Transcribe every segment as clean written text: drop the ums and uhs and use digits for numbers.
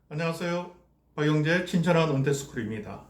안녕하세요. 박영재 친절한 은퇴스쿨입니다.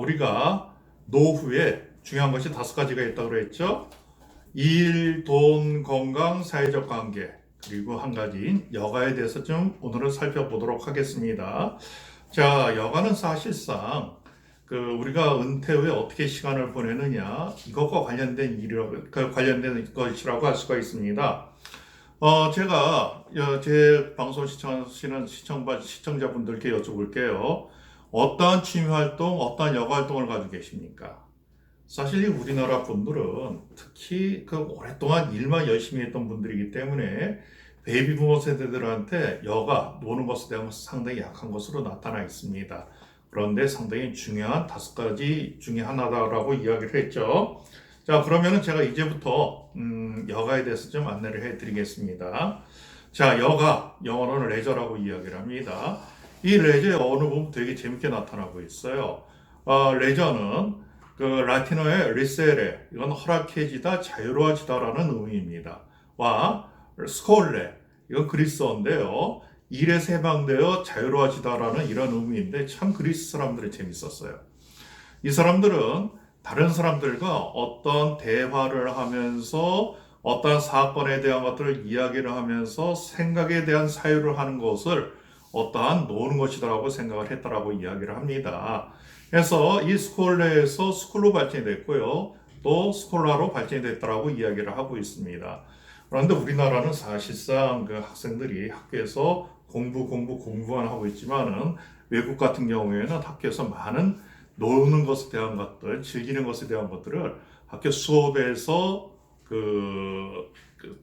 우리가 노후에 중요한 것이 5가지가 있다고 그랬죠. 일, 돈, 건강, 사회적 관계, 그리고 한 가지인 여가에 대해서 좀 오늘은 살펴보도록 하겠습니다. 자, 여가는 사실상 우리가 은퇴 후에 어떻게 시간을 보내느냐 이것과 관련된 관련된 것이라고 할 수가 있습니다. 제가 제 방송 시청하시는 시청자분들께 여쭤볼게요. 어떠한 취미 활동, 어떠한 여가 활동을 가지고 계십니까? 사실 이 우리나라 분들은 특히 오랫동안 일만 열심히 했던 분들이기 때문에 베이비 부모 세대들한테 여가, 노는 것에 대한 것은 상당히 약한 것으로 나타나 있습니다. 그런데 상당히 중요한 5가지 중에 하나다라고 이야기를 했죠. 자, 그러면은 제가 이제부터 여가에 대해서 좀 안내를 해드리겠습니다. 자, 여가, 영어로는 레저라고 이야기를 합니다. 이 레저의 어느 부분 되게 재밌게 나타나고 있어요. 레저는 라틴어의 리세레, 이건 허락해지다, 자유로워지다라는 의미입니다. 와, 스콜레, 이건 그리스어인데요. 일에서 해방되어 자유로워지다라는 이런 의미인데 참 그리스 사람들이 재밌었어요. 이 사람들은 다른 사람들과 어떤 대화를 하면서 어떤 사건에 대한 것들을 이야기를 하면서 생각에 대한 사유를 하는 것을 어떠한 노는 것이다라고 생각을 했다라고 이야기를 합니다. 그래서 이 스콜레에서 스쿨로 발전이 됐고요. 또 스콜라로 발전이 됐다라고 이야기를 하고 있습니다. 그런데 우리나라는 사실상 학생들이 학교에서 공부만 하고 있지만은 외국 같은 경우에는 학교에서 많은 노는 것에 대한 것들, 즐기는 것에 대한 것들을 학교 수업에서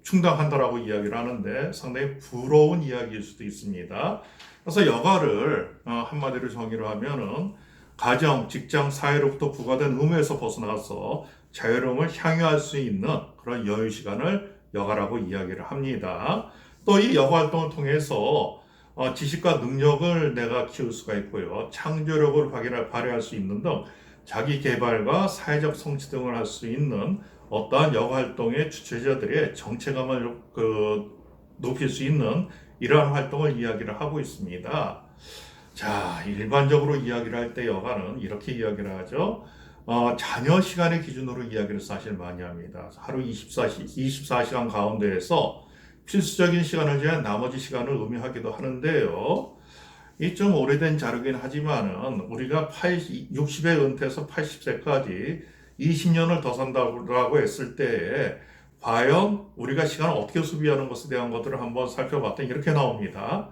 충당한다라고 이야기를 하는데 상당히 부러운 이야기일 수도 있습니다. 그래서 여가를 한마디로 정의를 하면은 가정, 직장, 사회로부터 부과된 의무에서 벗어나서 자유로움을 향유할 수 있는 그런 여유 시간을 여가라고 이야기를 합니다. 또 이 여가 활동을 통해서 지식과 능력을 내가 키울 수가 있고요. 창조력을 발휘할 수 있는 등 자기 개발과 사회적 성취 등을 할 수 있는 어떠한 여가 활동의 주최자들의 정체감을 높일 수 있는 이러한 활동을 이야기를 하고 있습니다. 자, 일반적으로 이야기를 할 때 여가는 이렇게 이야기를 하죠. 자녀 시간의 기준으로 이야기를 사실 많이 합니다. 하루 24시간 가운데에서 필수적인 시간을 제한 나머지 시간을 의미하기도 하는데요. 이 좀 오래된 자료긴 하지만은 우리가 60에 은퇴해서 80세까지 20년을 더 산다고 했을 때에 과연 우리가 시간을 어떻게 소비하는 것에 대한 것들을 한번 살펴봤더니 이렇게 나옵니다.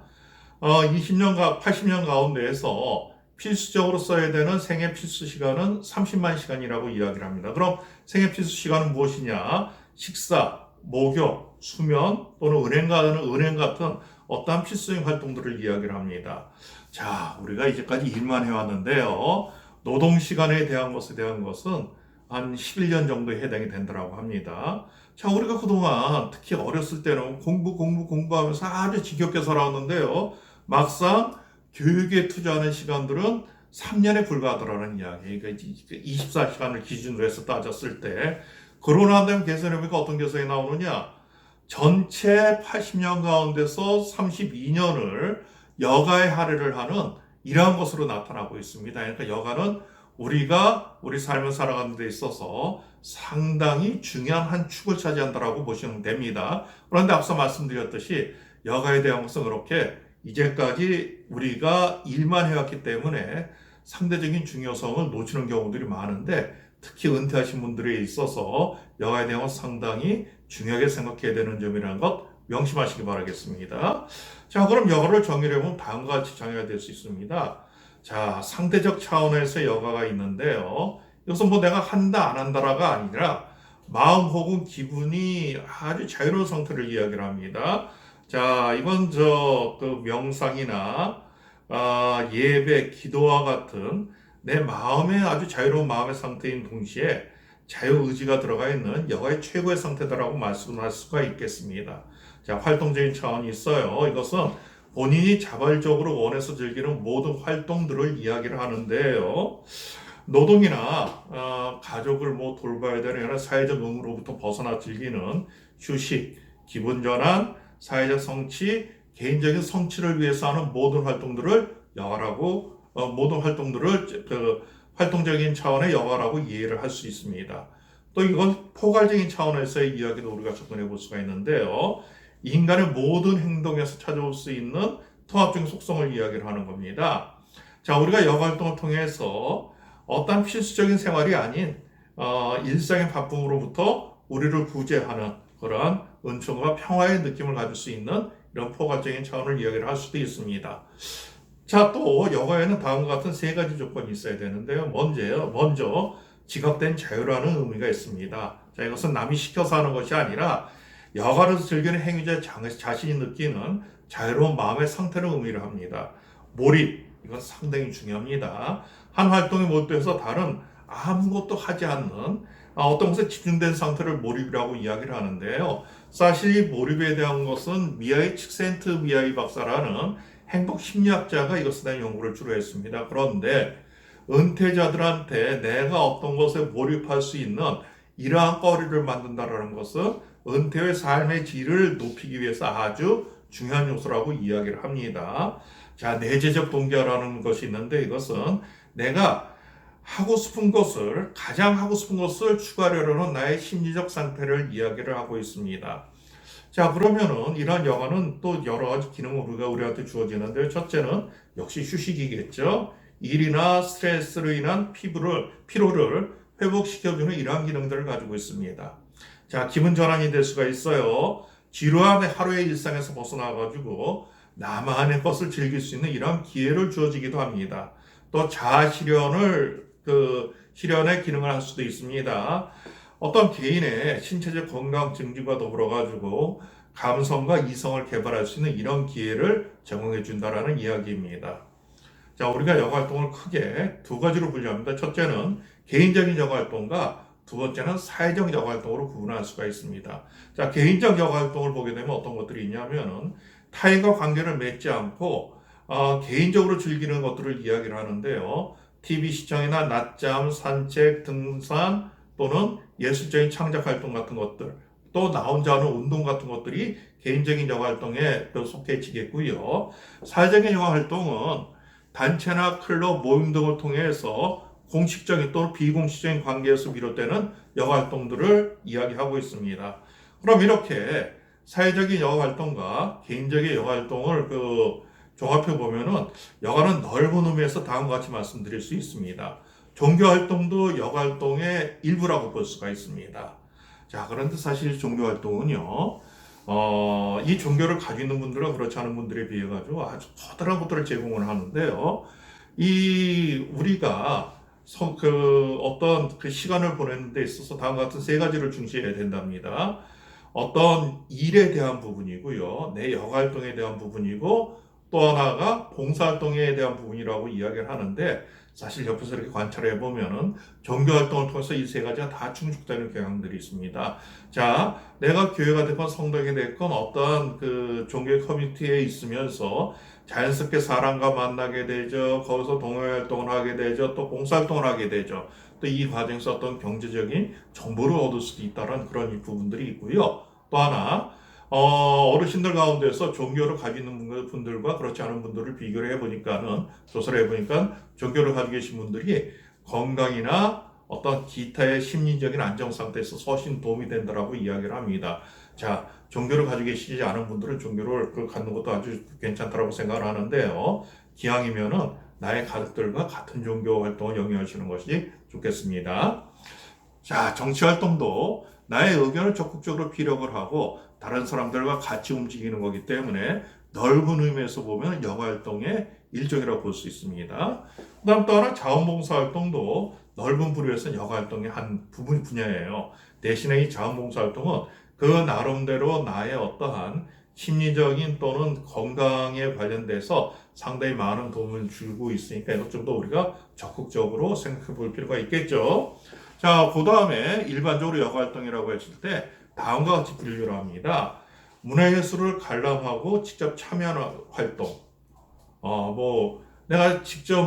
80년 가운데에서 필수적으로 써야 되는 생애 필수 시간은 30만 시간이라고 이야기를 합니다. 그럼 생애 필수 시간은 무엇이냐? 식사, 목욕, 수면 또는 은행 같은 어떠한 필수적인 활동들을 이야기를 합니다. 자, 우리가 이제까지 일만 해왔는데요. 노동 시간에 대한 것은 한 11년 정도에 해당이 된다고 합니다. 자, 우리가 그동안 특히 어렸을 때는 공부하면서 아주 지겹게 살아왔는데요. 막상 교육에 투자하는 시간들은 3년에 불과하더라는 이야기. 그러니까 24시간을 기준으로 해서 따졌을 때 그러나 다음 계산해보니까 어떤 계산이 나오느냐? 전체 80년 가운데서 32년을 여가에 할애를 하는 이러한 것으로 나타나고 있습니다. 그러니까 여가는 우리 삶을 살아가는 데 있어서 상당히 중요한 한 축을 차지한다라고 보시면 됩니다. 그런데 앞서 말씀드렸듯이 여가에 대한 것은 그렇게 이제까지 우리가 일만 해왔기 때문에 상대적인 중요성을 놓치는 경우들이 많은데 특히 은퇴하신 분들에 있어서 여가에 대한 건 상당히 중요하게 생각해야 되는 점이라는 것 명심하시기 바라겠습니다. 자, 그럼 여가를 정의하려면 다음과 같이 정의가 될 수 있습니다. 자, 상대적 차원에서 여가가 있는데요. 이것은 뭐 내가 한다 안 한다라가 아니라 마음 혹은 기분이 아주 자유로운 상태를 이야기를 합니다. 자, 이건 명상이나 예배, 기도와 같은 내 마음의 아주 자유로운 마음의 상태인 동시에 자유의지가 들어가 있는 여가의 최고의 상태다라고 말씀할 수가 있겠습니다. 자, 활동적인 차원이 있어요. 이것은 본인이 자발적으로 원해서 즐기는 모든 활동들을 이야기를 하는데요. 노동이나 가족을 돌봐야 되는 여러 사회적 의무로부터 벗어나 즐기는 휴식, 기분 전환, 사회적 성취, 개인적인 성취를 위해서 하는 모든 활동들을 여가라고 모든 활동들을 활동적인 차원의 여가라고 이해를 할 수 있습니다. 또 이건 포괄적인 차원에서의 이야기도 우리가 접근해 볼 수가 있는데요. 인간의 모든 행동에서 찾아올 수 있는 통합적인 속성을 이야기를 하는 겁니다. 자, 우리가 여가 활동을 통해서 어떤 필수적인 생활이 아닌 일상의 바쁨으로부터 우리를 구제하는 그러한 은총과 평화의 느낌을 가질 수 있는 이런 포괄적인 차원을 이야기를 할 수도 있습니다. 자, 또 여가에는 다음과 같은 세 가지 조건이 있어야 되는데요. 먼저 지각된 자유라는 의미가 있습니다. 자, 이것은 남이 시켜서 하는 것이 아니라 여가를 즐기는 행위자 자신이 느끼는 자유로운 마음의 상태를 의미를 합니다. 몰입, 이건 상당히 중요합니다. 한 활동에 몰두해서 다른 아무것도 하지 않는 어떤 것에 집중된 상태를 몰입이라고 이야기를 하는데요. 사실 이 몰입에 대한 것은 미하이 칙센트 미하이 박사라는 행복 심리학자가 이것에 대한 연구를 주로 했습니다. 그런데 은퇴자들한테 내가 어떤 것에 몰입할 수 있는 이러한 거리를 만든다는 것은 은퇴 후의 삶의 질을 높이기 위해서 아주 중요한 요소라고 이야기를 합니다. 자, 내재적 동기화라는 것이 있는데 이것은 내가 가장 하고 싶은 것을 추가하려는 나의 심리적 상태를 이야기를 하고 있습니다. 자, 그러면은 이러한 여가는 또 여러 가지 기능을 우리한테 주어지는데요. 첫째는 역시 휴식이겠죠. 일이나 스트레스로 인한 피로를 회복시켜주는 이러한 기능들을 가지고 있습니다. 자, 기분 전환이 될 수가 있어요. 지루한 하루의 일상에서 벗어나가지고 나만의 것을 즐길 수 있는 이런 기회를 주어지기도 합니다. 또 자아 실현의 기능을 할 수도 있습니다. 어떤 개인의 신체적 건강 증진과 더불어 가지고 감성과 이성을 개발할 수 있는 이런 기회를 제공해 준다라는 이야기입니다. 자, 우리가 여가 활동을 크게 두 가지로 분류합니다. 첫째는 개인적인 여가 활동과 두 번째는 사회적 여가 활동으로 구분할 수가 있습니다. 자, 개인적 여가 활동을 보게 되면 어떤 것들이 있냐면은 타인과 관계를 맺지 않고 개인적으로 즐기는 것들을 이야기를 하는데요. TV 시청이나 낮잠, 산책, 등산 또는 예술적인 창작 활동 같은 것들, 또 나 혼자 하는 운동 같은 것들이 개인적인 여가 활동에 속해지겠고요. 사회적인 여가 활동은 단체나 클럽, 모임 등을 통해서 공식적인 또는 비공식적인 관계에서 비롯되는 여가 활동들을 이야기하고 있습니다. 그럼 이렇게 사회적인 여가 활동과 개인적인 여가 활동을 종합해 보면은 여가는 넓은 의미에서 다음과 같이 말씀드릴 수 있습니다. 종교 활동도 여가 활동의 일부라고 볼 수가 있습니다. 자, 그런데 사실 종교 활동은요, 이 종교를 가지고 있는 분들과 그렇지 않은 분들에 비해 가지고 아주 커다란 것들을 제공을 하는데요. 우리가 어떤 시간을 보내는 데 있어서 다음과 같은 세 가지를 중시해야 된답니다. 어떤 일에 대한 부분이고요. 내 여가 활동에 대한 부분이고 또 하나가 봉사활동에 대한 부분이라고 이야기를 하는데 사실 옆에서 이렇게 관찰해 보면은 종교활동을 통해서 이 세 가지가 다 충족되는 경향들이 있습니다. 자, 내가 교회가 됐건 성당이 됐건 어떠한 종교 커뮤니티에 있으면서 자연스럽게 사람과 만나게 되죠. 거기서 동호회활동을 하게 되죠. 또 봉사활동을 하게 되죠. 또 이 과정에서 어떤 경제적인 정보를 얻을 수도 있다는 그런 부분들이 있고요. 또 하나 어르신들 가운데서 종교를 가지고 있는 분들과 그렇지 않은 분들을 비교를 해보니까는, 조사를 해보니까 종교를 가지고 계신 분들이 건강이나 어떤 기타의 심리적인 안정 상태에서 훨씬 도움이 된다라고 이야기를 합니다. 자, 종교를 가지고 계시지 않은 분들은 종교를 갖는 것도 아주 괜찮다라고 생각을 하는데요. 기왕이면은 나의 가족들과 같은 종교 활동을 영위하시는 것이 좋겠습니다. 자, 정치 활동도 나의 의견을 적극적으로 피력을 하고 다른 사람들과 같이 움직이는 거기 때문에 넓은 의미에서 보면 여가 활동의 일종이라고 볼 수 있습니다. 그다음 또 하나 자원봉사 활동도 넓은 부류에서 여가 활동의 한 분야예요. 대신에 이 자원봉사 활동은 그 나름대로 나의 어떠한 심리적인 또는 건강에 관련돼서 상당히 많은 도움을 주고 있으니까 이것 좀 더 우리가 적극적으로 생각해 볼 필요가 있겠죠. 자, 그 다음에 일반적으로 여가 활동이라고 했을 때 다음과 같이 분류를 합니다. 문화예술을 관람하고 직접 참여하는 활동. 내가 직접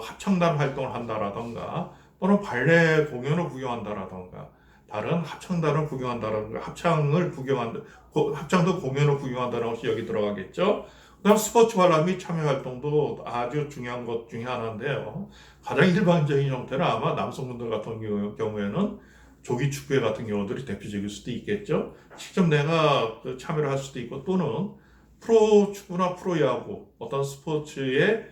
합창단 활동을 한다라던가 또는 발레 공연을 구경한다라던가 다른 합창단을 구경한다는 거, 합창도 공연을 구경한다는 것이 여기 들어가겠죠. 그다음 스포츠 관람 및 참여 활동도 아주 중요한 것 중에 하나인데요. 가장 일반적인 형태는 아마 남성분들 같은 경우에는 조기 축구회 같은 경우들이 대표적일 수도 있겠죠. 직접 내가 참여를 할 수도 있고 또는 프로 축구나 프로 야구 어떤 스포츠에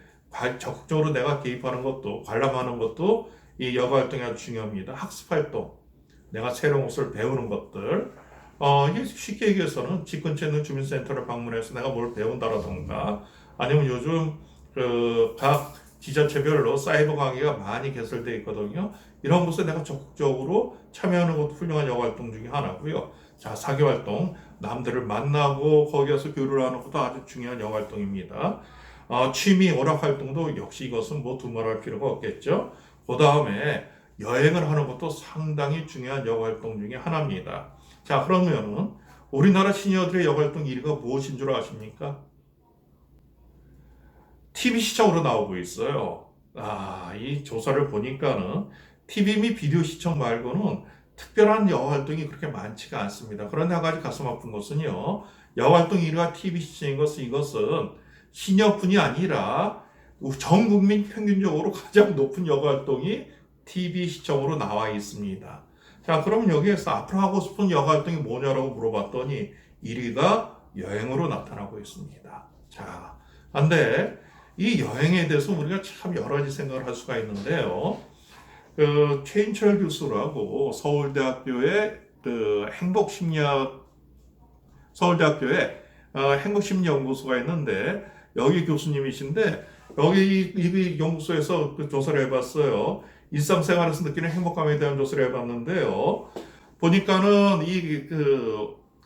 적극적으로 내가 개입하는 것도 관람하는 것도 이 여가 활동이 아주 중요합니다. 학습 활동, 내가 새로운 것을 배우는 것들. 이게 쉽게 얘기해서는 집 근처에 있는 주민센터를 방문해서 내가 뭘 배운다라던가 아니면 요즘 각 지자체별로 사이버 강의가 많이 개설되어 있거든요. 이런 곳에 내가 적극적으로 참여하는 것도 훌륭한 여가 활동 중에 하나고요. 자, 사교 활동, 남들을 만나고 거기에서 교류를 하는 것도 아주 중요한 여가 활동입니다. 취미, 오락 활동도 역시 이것은 뭐 두말할 필요가 없겠죠. 그 다음에 여행을 하는 것도 상당히 중요한 여가 활동 중에 하나입니다. 자, 그러면은 우리나라 시니어들의 여가 활동 1위가 무엇인 줄 아십니까? TV 시청으로 나오고 있어요. 이 조사를 보니까는 TV 및 비디오 시청 말고는 특별한 여가 활동이 그렇게 많지가 않습니다. 그런데 한 가지 가슴 아픈 것은요, 여가 활동 1위가 TV 시청인 것은 이것은 시니어뿐이 아니라 전 국민 평균적으로 가장 높은 여가 활동이 TV 시청으로 나와 있습니다. 자, 그럼 여기에서 앞으로 하고 싶은 여가 활동이 뭐냐라고 물어봤더니 1위가 여행으로 나타나고 있습니다. 자, 근데 이 여행에 대해서 우리가 참 여러 가지 생각을 할 수가 있는데요. 최인철 교수라고 서울대학교의 행복심리연구소가 있는데 여기 교수님이신데 여기 이 연구소에서 조사를 해봤어요. 일상생활에서 느끼는 행복감에 대한 조사를 해봤는데요. 보니까는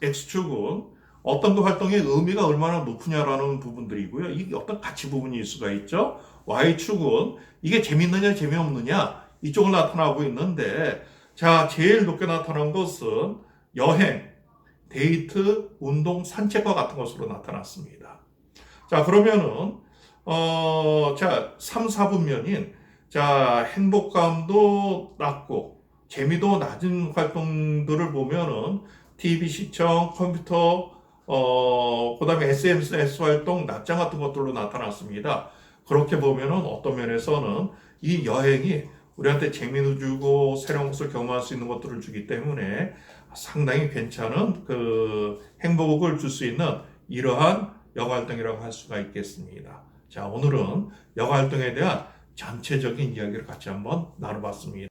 X축은 어떤 그 활동의 의미가 얼마나 높으냐라는 부분들이고요. 이게 어떤 가치 부분일 수가 있죠. Y축은 이게 재밌느냐 재미없느냐 이쪽을 나타나고 있는데 자, 제일 높게 나타난 것은 여행, 데이트, 운동, 산책과 같은 것으로 나타났습니다. 자, 그러면은 자, 3, 4분면인 자, 행복감도 낮고 재미도 낮은 활동들을 보면은 TV 시청, 컴퓨터, 그다음에 SNS 활동, 낮장 같은 것들로 나타났습니다. 그렇게 보면은 어떤 면에서는 이 여행이 우리한테 재미도 주고 새로운 것을 경험할 수 있는 것들을 주기 때문에 상당히 괜찮은 행복을 줄 수 있는 이러한 여가 활동이라고 할 수가 있겠습니다. 자, 오늘은 여가 활동에 대한 전체적인 이야기를 같이 한번 나눠봤습니다.